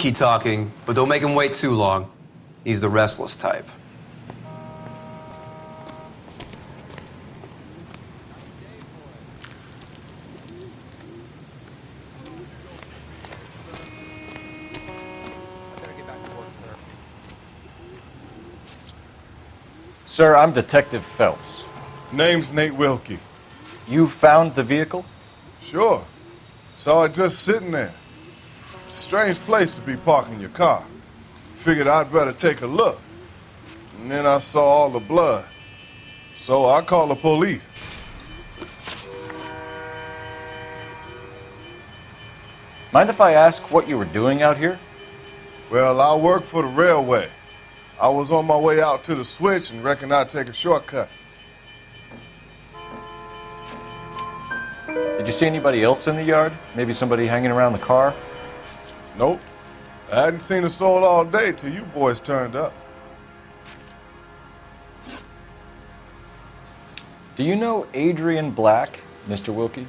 Wilkie talking, but don't make him wait too long. He's the restless type. Sir, I'm Detective Phelps. Name's Nate Wilkie. You found the vehicle? Sure. Saw it just sitting there. Strange place to be parking your car. Figured I'd better take a look. And then I saw all the blood. So I called the police. Mind if I ask what you were doing out here? Well, I work for the railway. I was on my way out to the switch and reckoned I'd take a shortcut. Did you see anybody else in the yard? Maybe somebody hanging around the car? Nope. I hadn't seen a soul all day till you boys turned up. Do you know Adrian Black, Mr. Wilkie?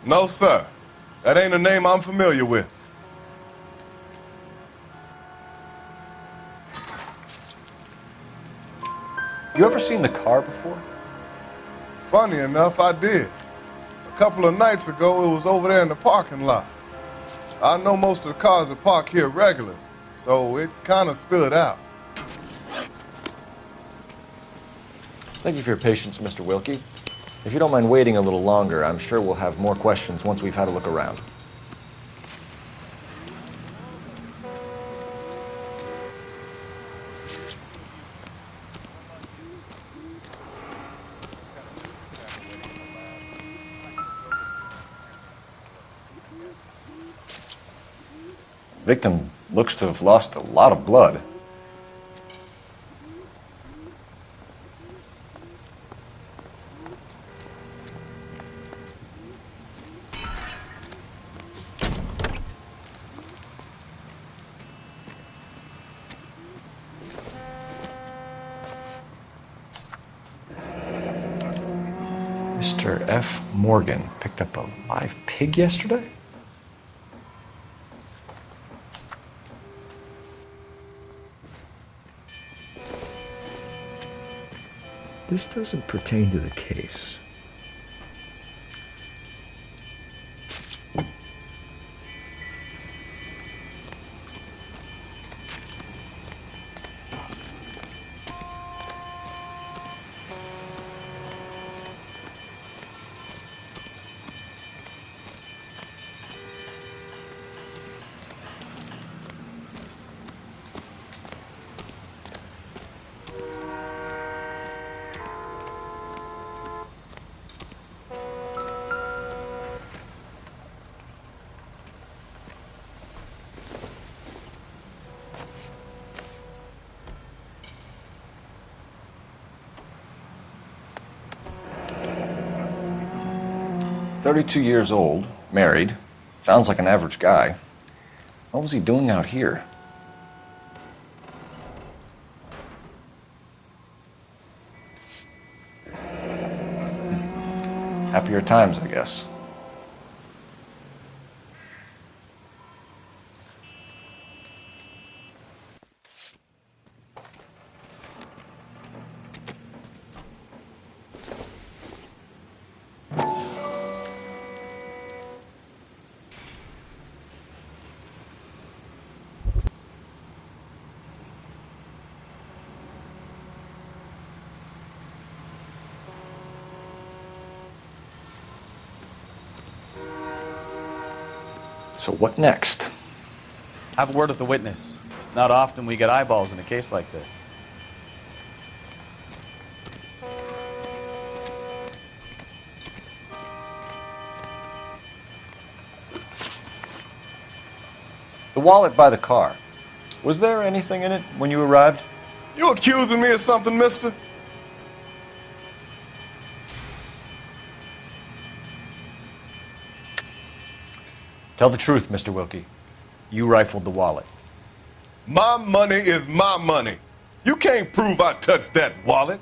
No, sir. That ain't a name I'm familiar with. You ever seen the car before? Funny enough, I did. A couple of nights ago, it was over there in the parking lot. I know most of the cars that park here regular, so it kind of stood out. Thank you for your patience, Mr. Wilkie. If you don't mind waiting a little longer, I'm sure we'll have more questions once we've had a look around. Victim looks to have lost a lot of blood. Mr. F. Morgan picked up a live pig yesterday? This doesn't pertain to the case. "32 years old, married, sounds like an average guy. What was he doing out here?" Happier times, I guess. So what next? Have a word with the witness. It's not often we get eyeballs in a case like this. The wallet by the car. Was there anything in it when you arrived? You accusing me of something, mister? Tell the truth, Mr. Wilkie. You rifled the wallet. My money is my money. You can't prove I touched that wallet.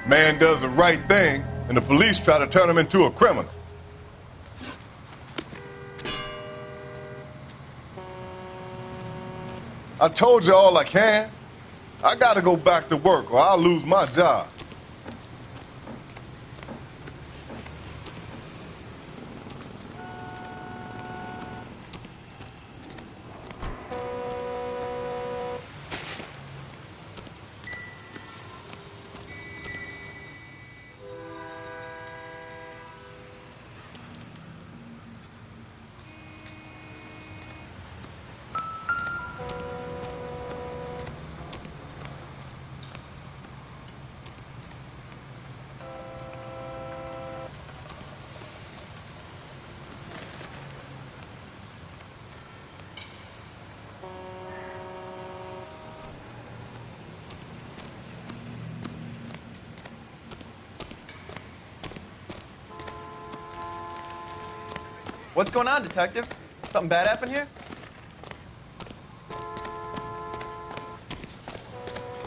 Man does the right thing, and the police try to turn him into a criminal. I told you all I can. I gotta go back to work or I'll lose my job. What's going on, Detective? Something bad happened here?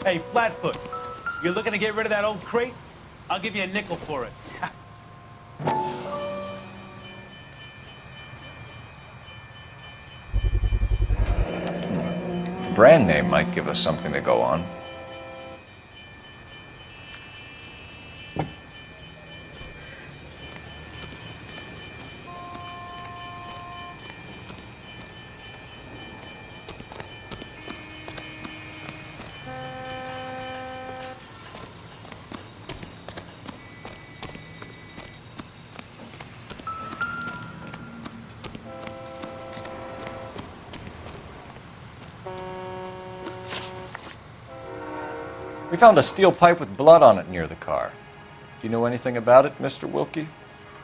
Hey, Flatfoot, you're looking to get rid of that old crate? I'll give you a nickel for it. Brand name might give us something to go on. We found a steel pipe with blood on it near the car. Do you know anything about it, Mr. Wilkie?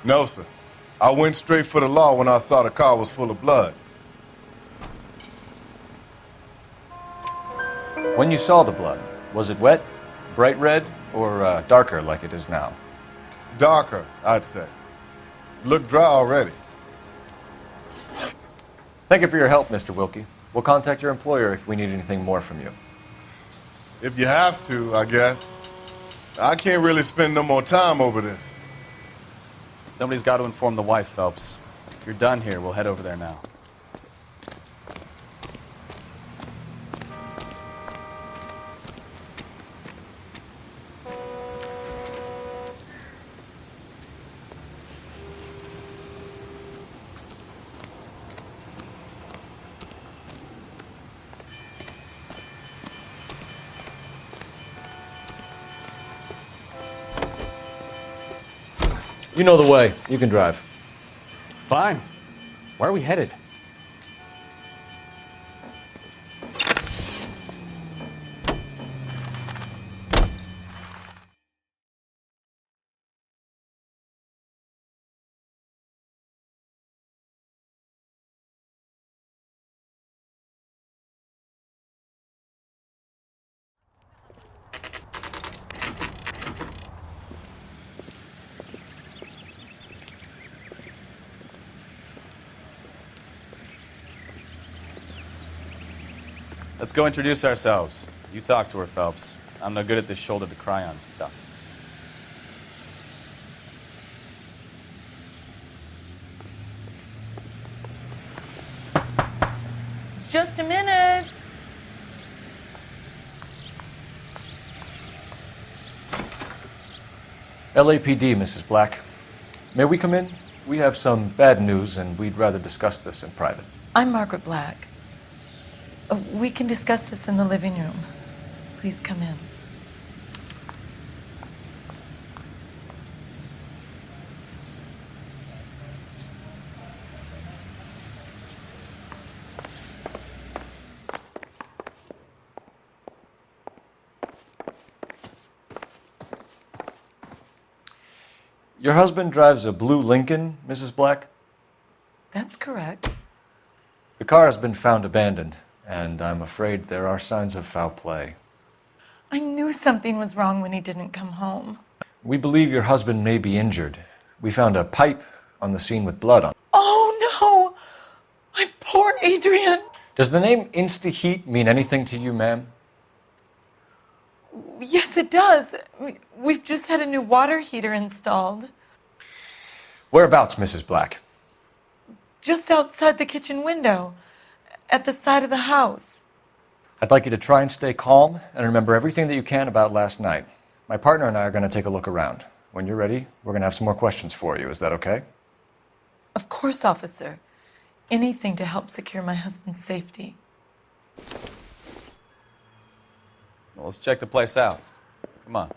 No, sir. I went straight for the law when I saw the car was full of blood. When you saw the blood, was it wet, bright red, or darker like it is now? Darker, I'd say. Looked dry already. Thank you for your help, Mr. Wilkie. We'll contact your employer if we need anything more from you. If you have to, I guess. I can't really spend no more time over this. Somebody's got to inform the wife, Phelps. If you're done here, we'll head over there now. You know the way. You can drive. Fine. Where are we headed? Let's go introduce ourselves. You talk to her, Phelps. I'm no good at this shoulder to cry on stuff. Just a minute. LAPD, Mrs. Black. May we come in? We have some bad news, and we'd rather discuss this in private. I'm Margaret Black. We can discuss this in the living room. Please come in. Your husband drives a blue Lincoln, Mrs. Black? That's correct. The car has been found abandoned, and I'm afraid there are signs of foul play. I knew something was wrong when he didn't come home. We believe your husband may be injured. We found a pipe on the scene with blood on it. Oh no! My poor Adrian! Does the name Insta-Heat mean anything to you, ma'am? Yes, it does. We've just had a new water heater installed. Whereabouts, Mrs. Black? Just outside the kitchen window, at the side of the house. I'd like you to try and stay calm and remember everything that you can about last night. My partner and I are going to take a look around. When you're ready, we're going to have some more questions for you. Is that okay? Of course, officer. Anything to help secure my husband's safety. Well, let's check the place out. Come on.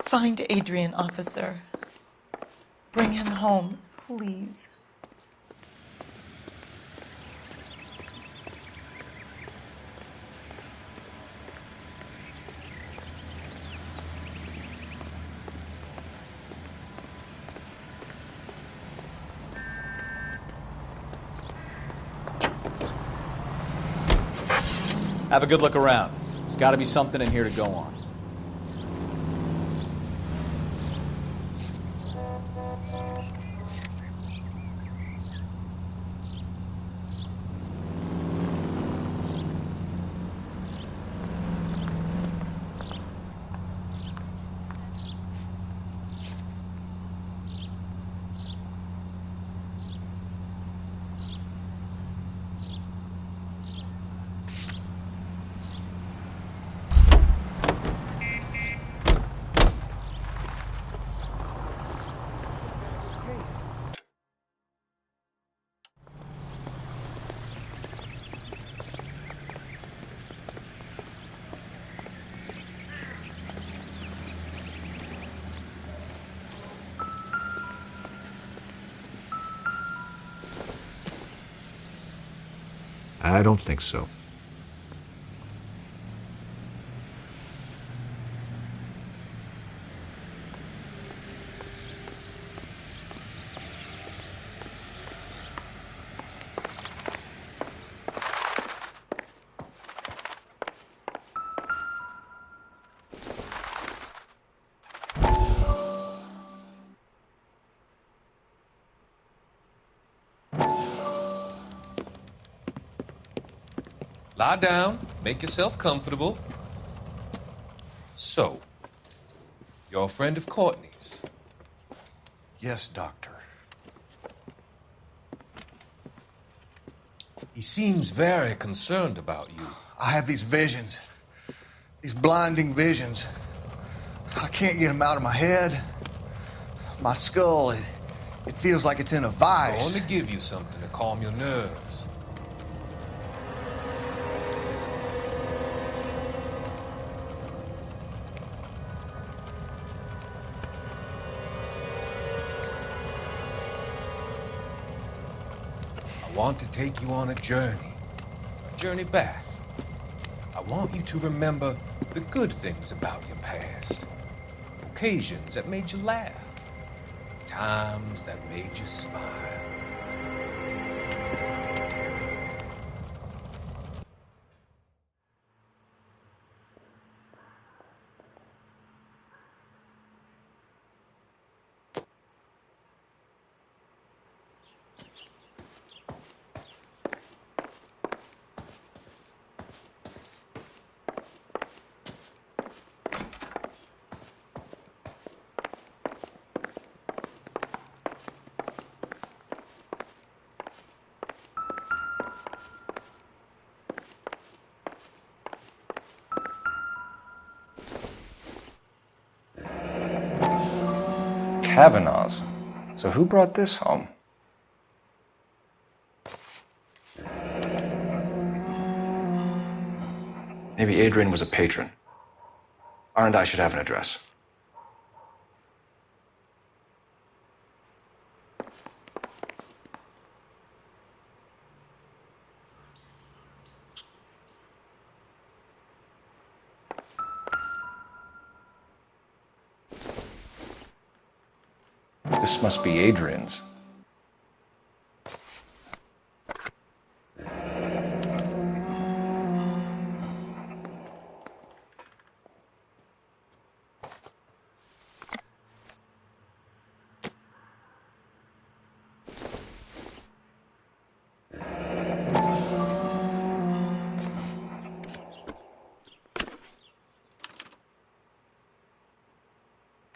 Find Adrian, officer. Bring him home, please. Have a good look around. There's got to be something in here to go on. I don't think so. Lie down, make yourself comfortable. So, you're a friend of Courtney's? Yes, Doctor. He seems very concerned about you. I have these visions, these blinding visions. I can't get them out of my head. My skull, it feels like it's in a I vice. want to give you something to calm your nerves. I want to take you on a journey back. I want you to remember the good things about your past, occasions that made you laugh, times that made you smile. Kavanaugh's. So who brought this home? Maybe Adrian was a patron. R&I should have an address. This must be Adrian's.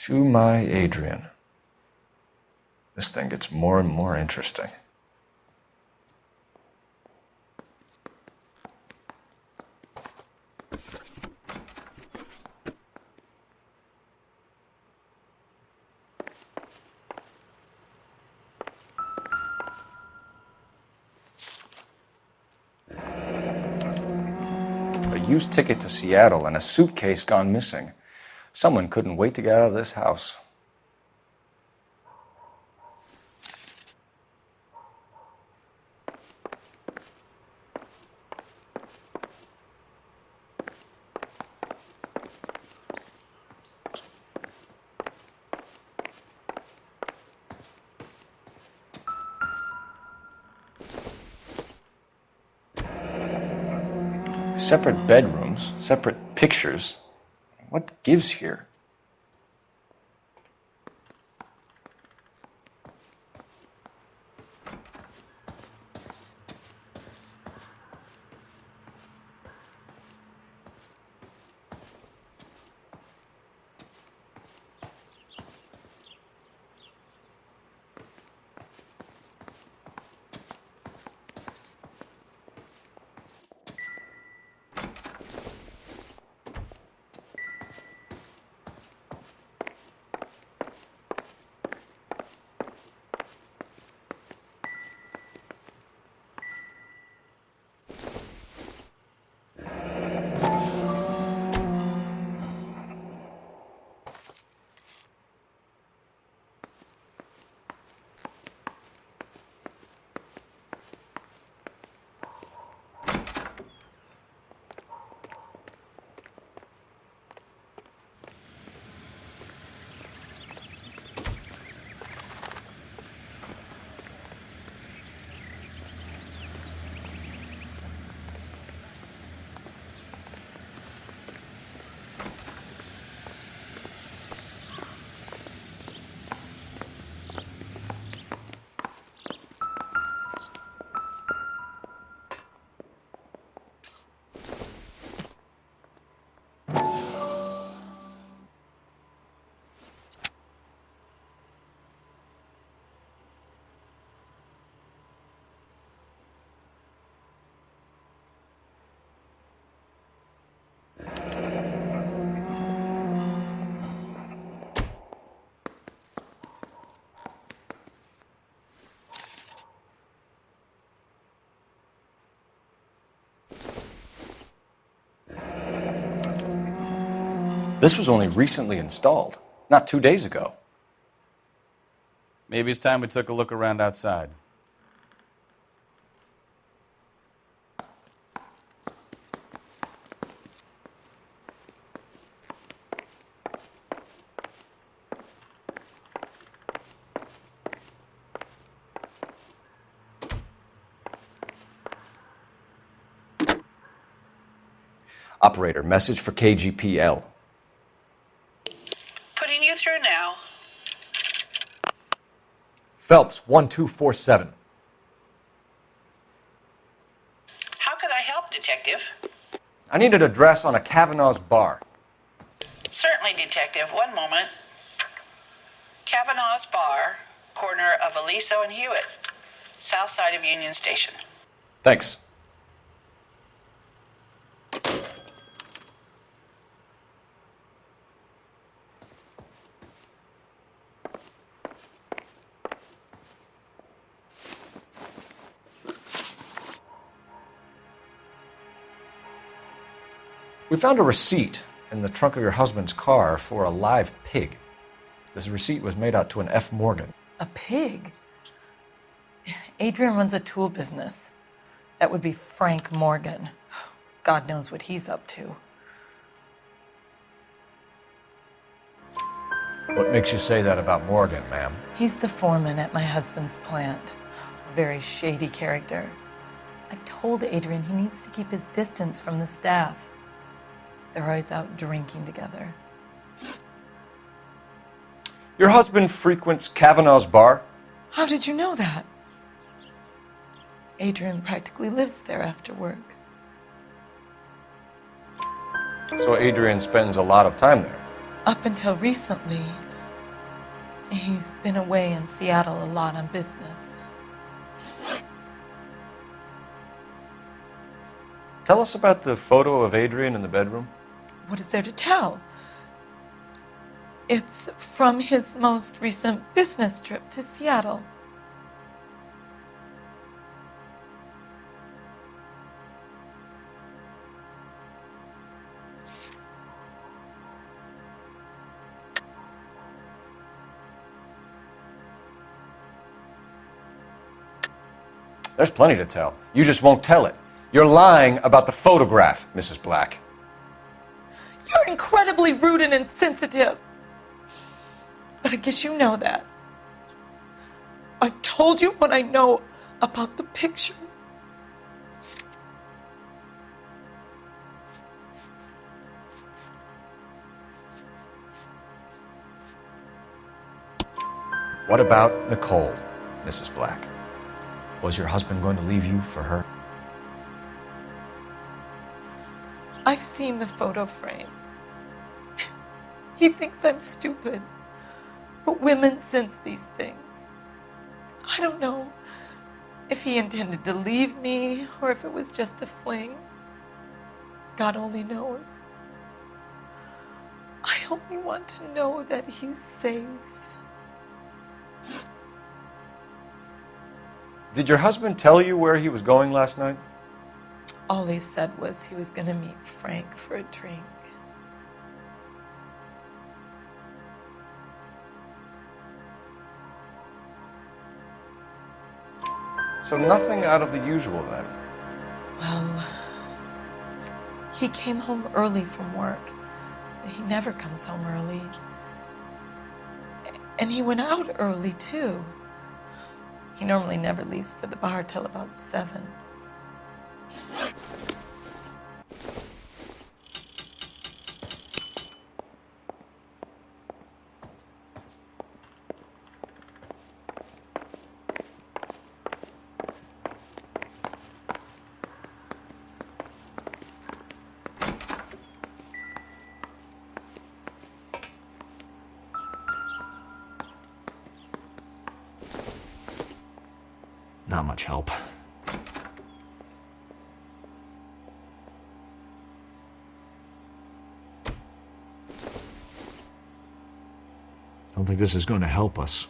To my Adrian. This thing gets more and more interesting. A used ticket to Seattle and a suitcase gone missing. Someone couldn't wait to get out of this house. Separate bedrooms, separate pictures. What gives here? This was only recently installed, not 2 days ago. Maybe it's time we took a look around outside. Operator, message for KGPL. Putting you through now. Phelps, 1247. How could I help, Detective? I need an address on a Kavanaugh's bar. Certainly, Detective. One moment. Kavanaugh's Bar, corner of Aliso and Hewitt, south side of Union Station. Thanks. We found a receipt in the trunk of your husband's car for a live pig. This receipt was made out to an F. Morgan. A pig? Adrian runs a tool business. That would be Frank Morgan. God knows what he's up to. What makes you say that about Morgan, ma'am? He's the foreman at my husband's plant. A very shady character. I've told Adrian he needs to keep his distance from the staff. They're always out drinking together. Your husband frequents Kavanaugh's bar? How did you know that? Adrian practically lives there after work. So Adrian spends a lot of time there. Up until recently, He's been away in Seattle a lot on business. Tell us about the photo of Adrian in the bedroom. What is there to tell? It's from his most recent business trip to Seattle. There's plenty to tell. You just won't tell it. You're lying about the photograph, Mrs. Black. You're incredibly rude and insensitive. But I guess you know that. I've told you what I know about the picture. What about Nicole, Mrs. Black? Was your husband going to leave you for her? I've seen the photo frame. He thinks I'm stupid. But women sense these things. I don't know if he intended to leave me or if it was just a fling. God only knows. I only want to know that he's safe. Did your husband tell you where he was going last night? All he said was he was going to meet Frank for a drink. So nothing out of the usual then? Well, he came home early from work. He never comes home early. And he went out early, too. He normally never leaves for the bar till about 7. Not much help. Don't think this is going to help us.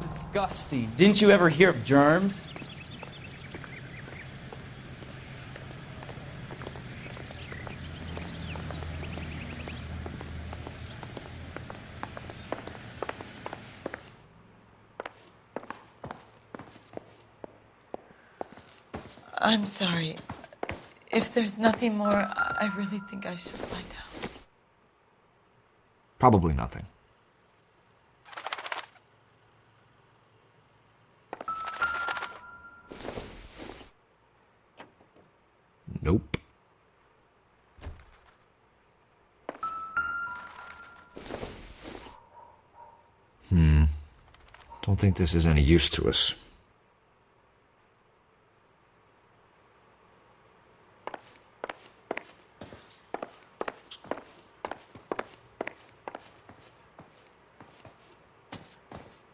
Disgusting. Didn't you ever hear of germs? I'm sorry. If there's nothing more, I really think I should lie down. Probably nothing. Don't think this is any use to us.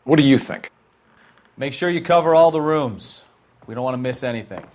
What do you think? Make sure you cover all the rooms. We don't want to miss anything.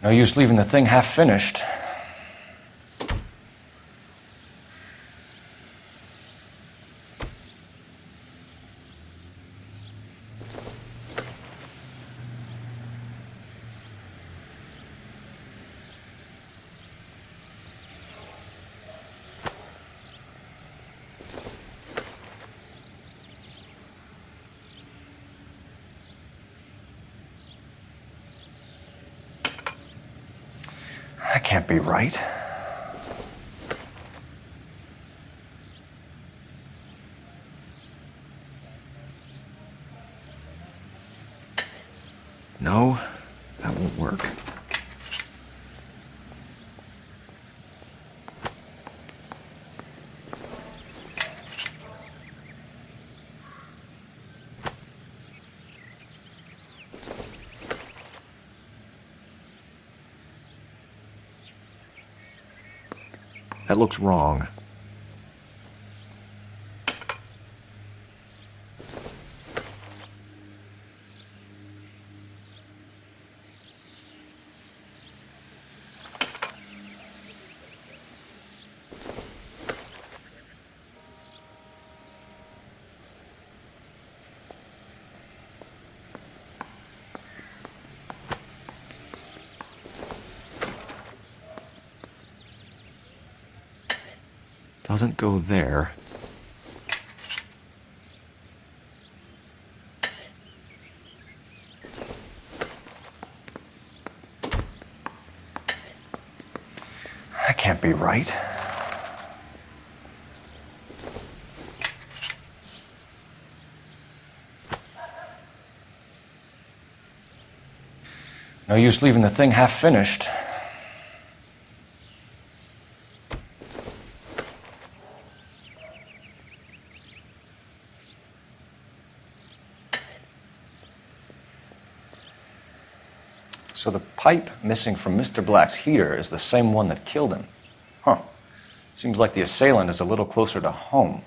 No use leaving the thing half finished. That can't be right. No, that won't work. That looks wrong. Doesn't go there. That can't be right. No use leaving the thing half finished. So the pipe missing from Mr. Black's heater is the same one that killed him. Huh. Seems like the assailant is a little closer to home.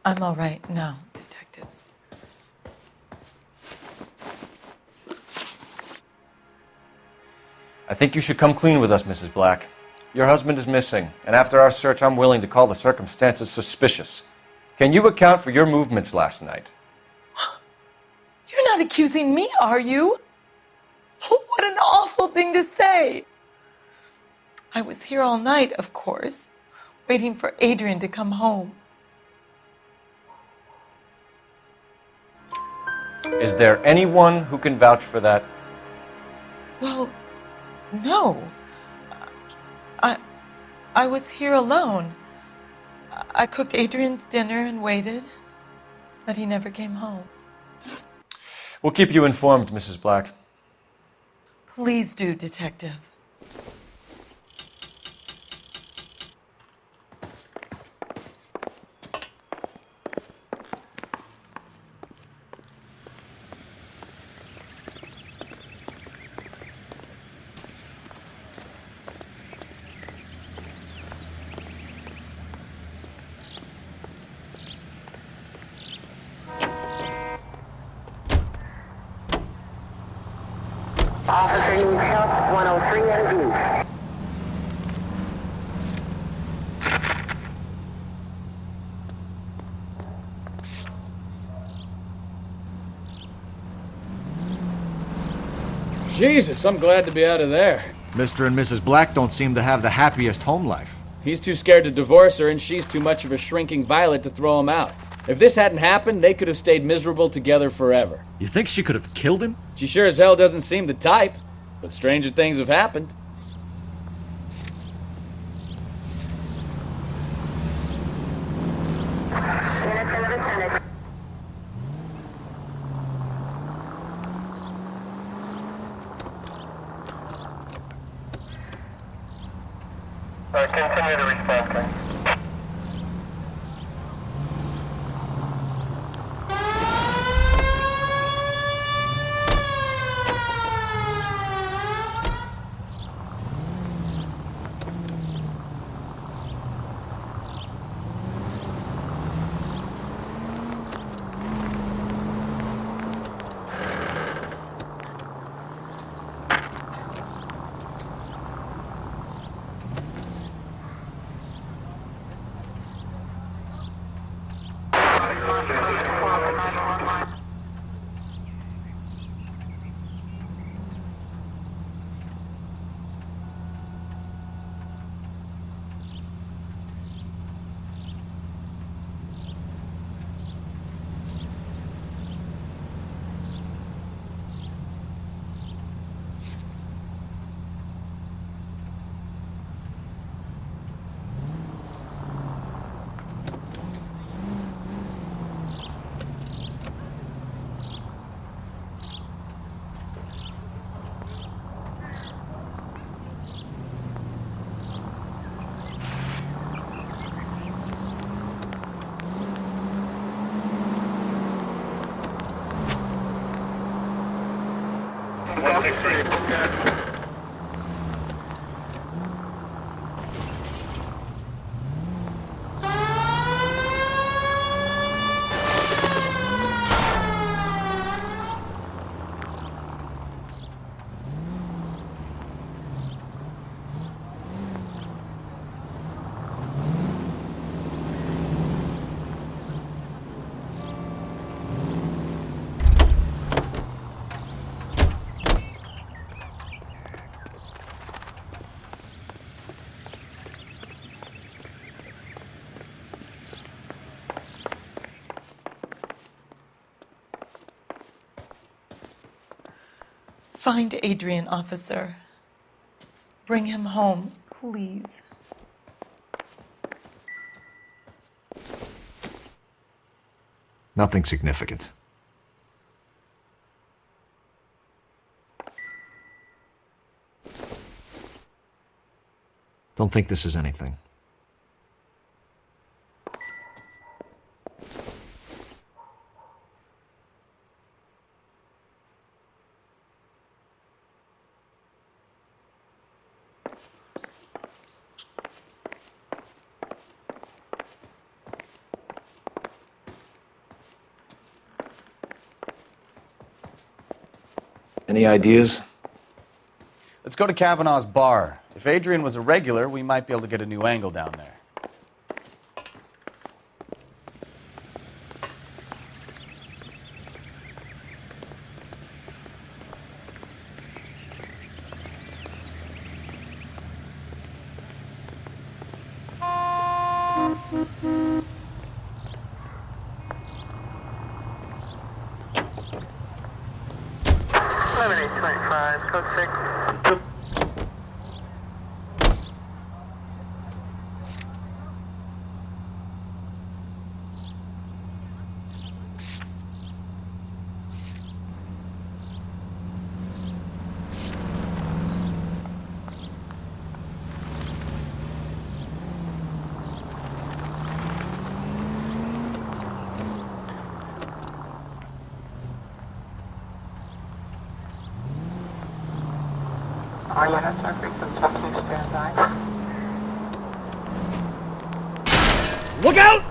I'm all right now, detectives. I think you should come clean with us, Mrs. Black. Your husband is missing, and after our search, I'm willing to call the circumstances suspicious. Can you account for your movements last night? You're not accusing me, are you? What an awful thing to say. I was here all night, of course, waiting for Adrian to come home. Is there anyone who can vouch for that? Well, no. I was here alone. I cooked Adrian's dinner and waited, but he never came home. We'll keep you informed, Mrs. Black. Please do, Detective. Officer needs help, 103 and East. Jesus, I'm glad to be out of there. Mr. and Mrs. Black don't seem to have the happiest home life. He's too scared to divorce her, and she's too much of a shrinking violet to throw him out. If this hadn't happened, they could have stayed miserable together forever. You think she could have killed him? She sure as hell doesn't seem the type, but stranger things have happened. Continue to respond, please. Find Adrian, officer. Bring him home, please. Nothing significant. Don't think this is anything. Any ideas? Let's go to Kavanaugh's bar. If Adrian was a regular, we might be able to get a new angle down there. Look out!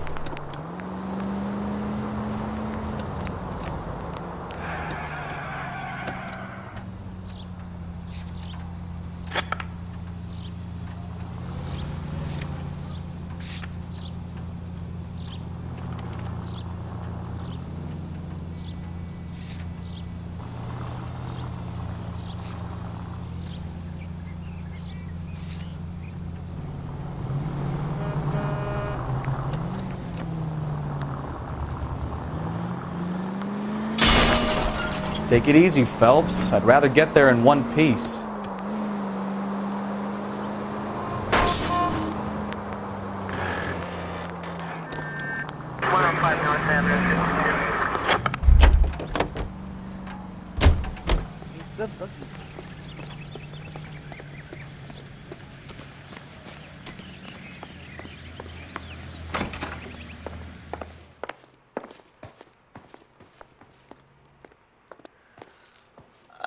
Take it easy, Phelps. I'd rather get there in one piece.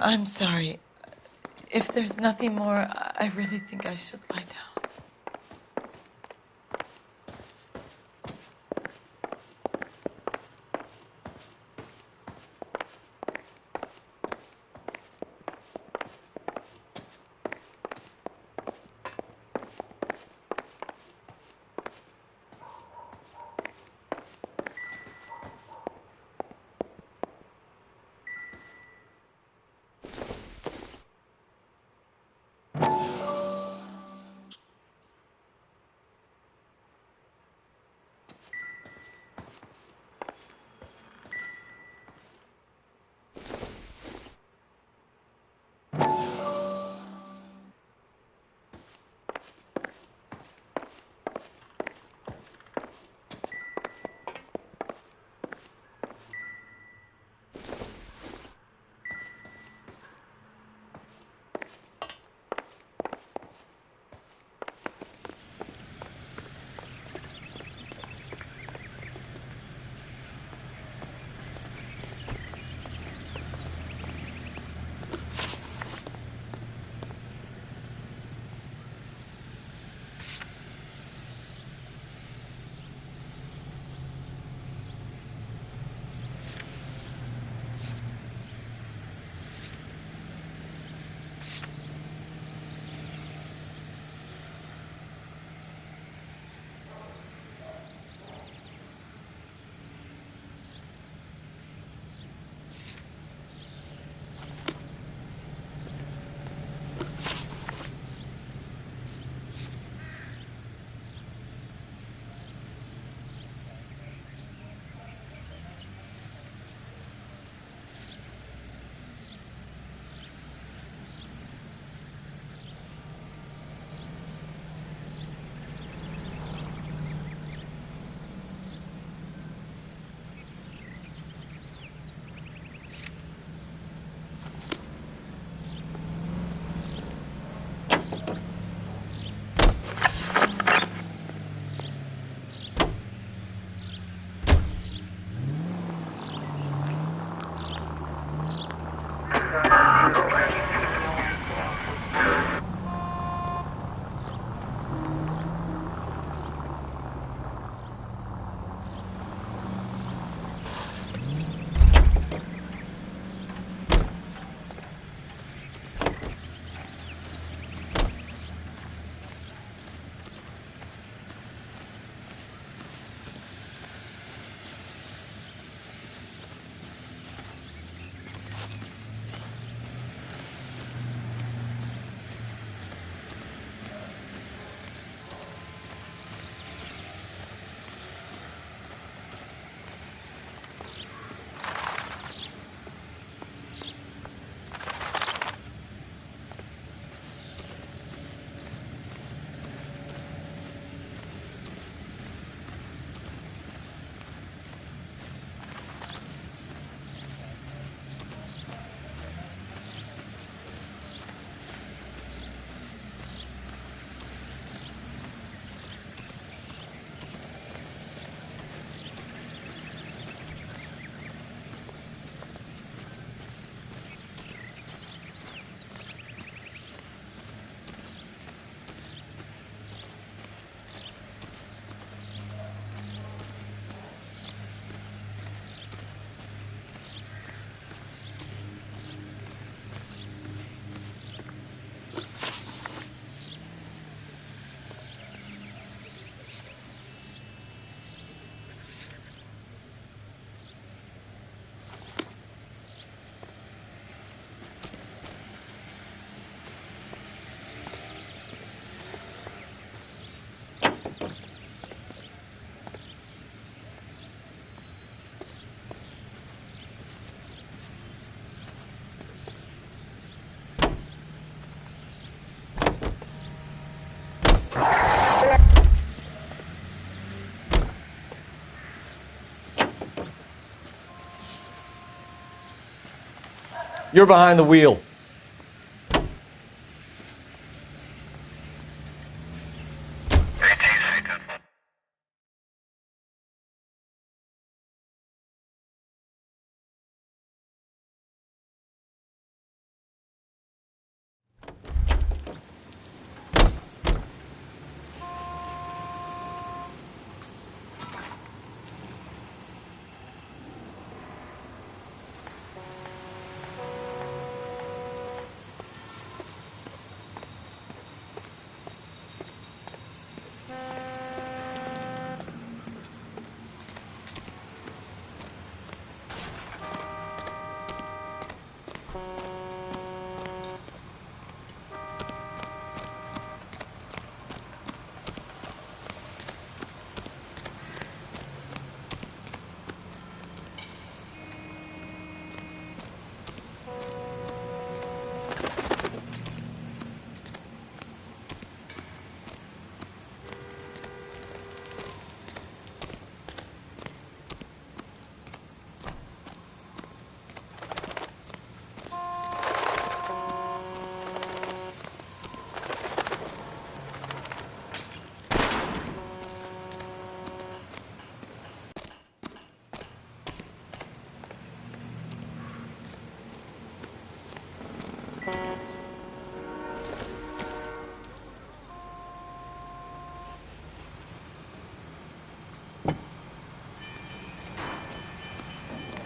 I'm sorry. If there's nothing more, I really think I should lie down. You're behind the wheel.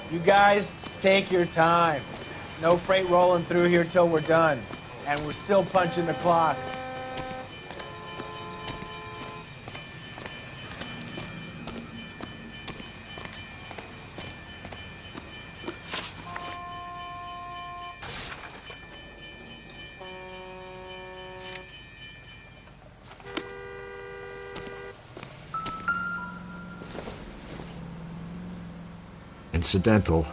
You guys, take your time. No freight rolling through here till we're done. And we're still punching the clock. Incidental.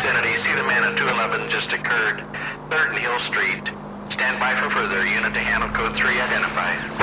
vicinity. See the man at 211 just occurred. 3rd Neal Street. Stand by for further. Unit to handle code 3 identified.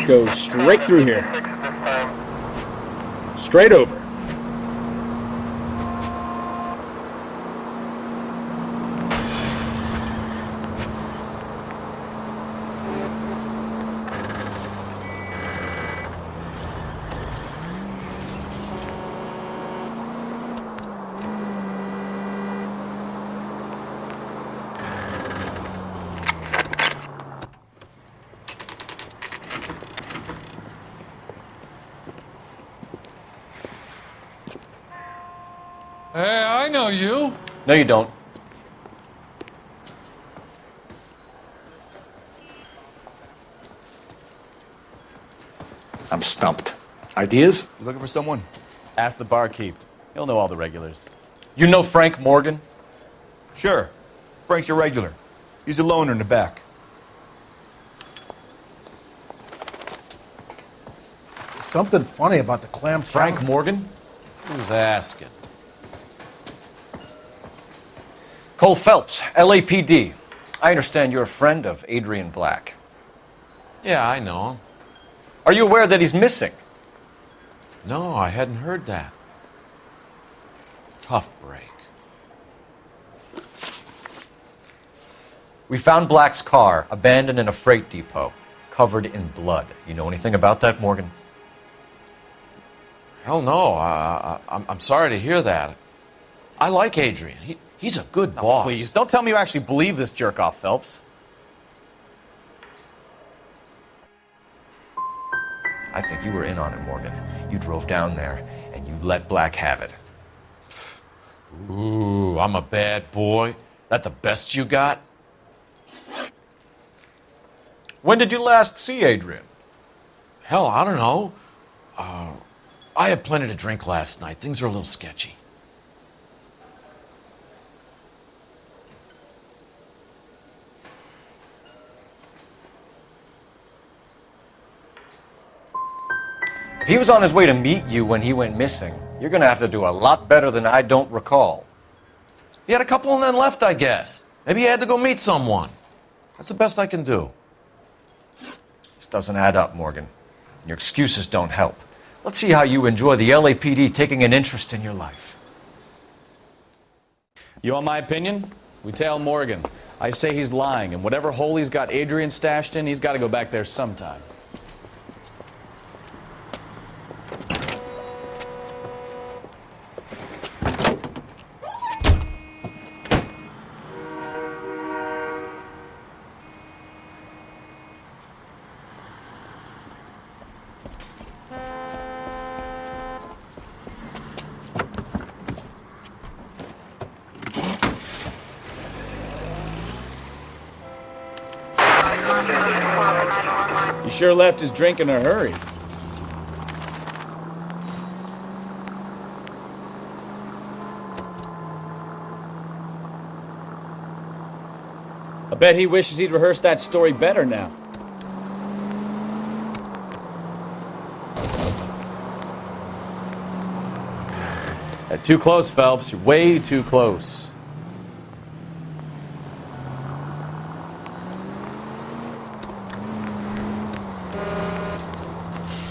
Go straight through here. Straight over. Hey, I know you. No, you don't. I'm stumped. Ideas? You looking for someone? Ask the barkeep. He'll know all the regulars. You know Frank Morgan? Sure. Frank's a regular. He's a loner in the back. Something funny about the clam chowder. Frank Morgan? Who's asking? Cole Phelps, LAPD. I understand you're a friend of Adrian Black. Yeah, I know him. Are you aware that he's missing? No, I hadn't heard that. Tough break. We found Black's car abandoned in a freight depot, covered in blood. You know anything about that, Morgan? Hell no. I'm sorry to hear that. I like Adrian. He's a good boss. Please, don't tell me you actually believe this jerk-off, Phelps. I think you were in on it, Morgan. You drove down there, and you let Black have it. Ooh, I'm a bad boy. That the best you got? When did you last see Adrian? Hell, I don't know. I had plenty to drink last night. Things are a little sketchy. If he was on his way to meet you when he went missing, you're going to have to do a lot better than I don't recall. He had a couple and then left, I guess. Maybe he had to go meet someone. That's the best I can do. This doesn't add up, Morgan. Your excuses don't help. Let's see how you enjoy the LAPD taking an interest in your life. You want my opinion? We tail Morgan. I say he's lying, and whatever hole he's got Adrian stashed in, he's got to go back there sometime. He sure left his drink in a hurry. I bet he wishes he'd rehearsed that story better now. Too close, Phelps. You're way too close.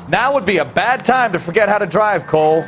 Now would be a bad time to forget how to drive, Cole.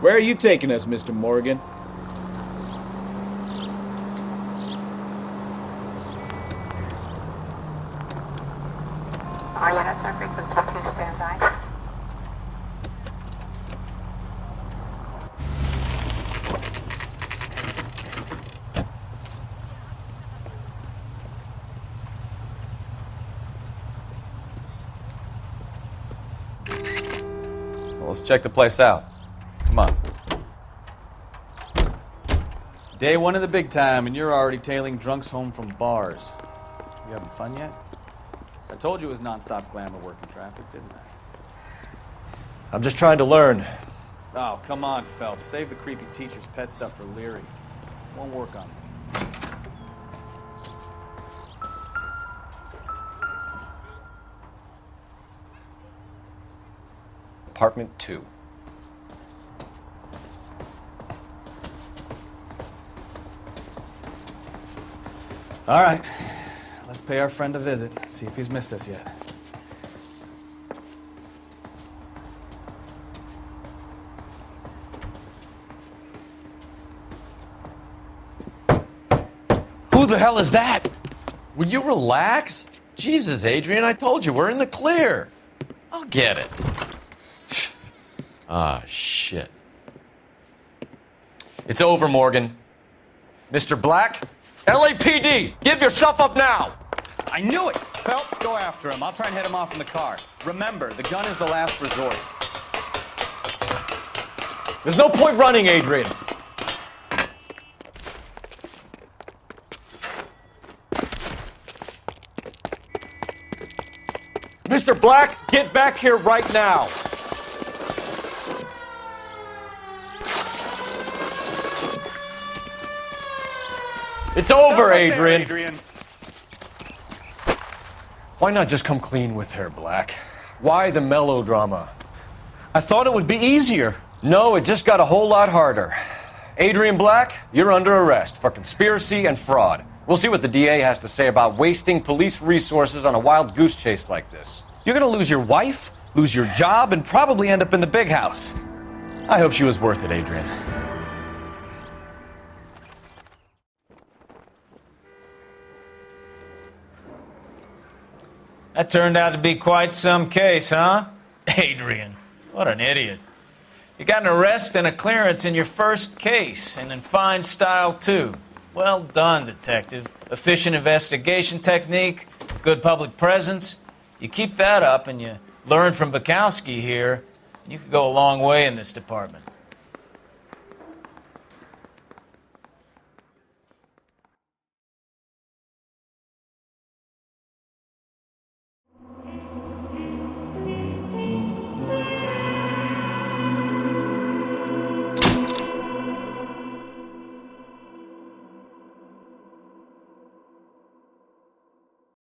Where are you taking us, Mr. Morgan? Are you at sir, frequency 2, stand by. Well, let's check the place out. Come on. Day one of the big time, and you're already tailing drunks home from bars. You having fun yet? I told you it was non-stop glamour working traffic, didn't I? I'm just trying to learn. Oh, come on, Phelps. Save the creepy teacher's pet stuff for Leary. Won't work on me. Apartment 2. All right. Let's pay our friend a visit, see if he's missed us yet. Who the hell is that? Will you relax? Jesus, Adrian, I told you, we're in the clear. I'll get it. Ah, shit. It's over, Morgan. Mr. Black, LAPD, give yourself up now! I knew it! Phelps, go after him. I'll try and head him off in the car. Remember, the gun is the last resort. There's no point running, Adrian. Mr. Black, get back here right now. It's over, Adrian. Why not just come clean with her, Black? Why the melodrama? I thought it would be easier. No, it just got a whole lot harder. Adrian Black, you're under arrest for conspiracy and fraud. We'll see what the DA has to say about wasting police resources on a wild goose chase like this. You're gonna lose your wife, lose your job, and probably end up in the big house. I hope she was worth it, Adrian. That turned out to be quite some case, huh? Adrian, what an idiot. You got an arrest and a clearance in your first case, and in fine style, too. Well done, detective. Efficient investigation technique, good public presence. You keep that up and you learn from Bukowski here, and you could go a long way in this department.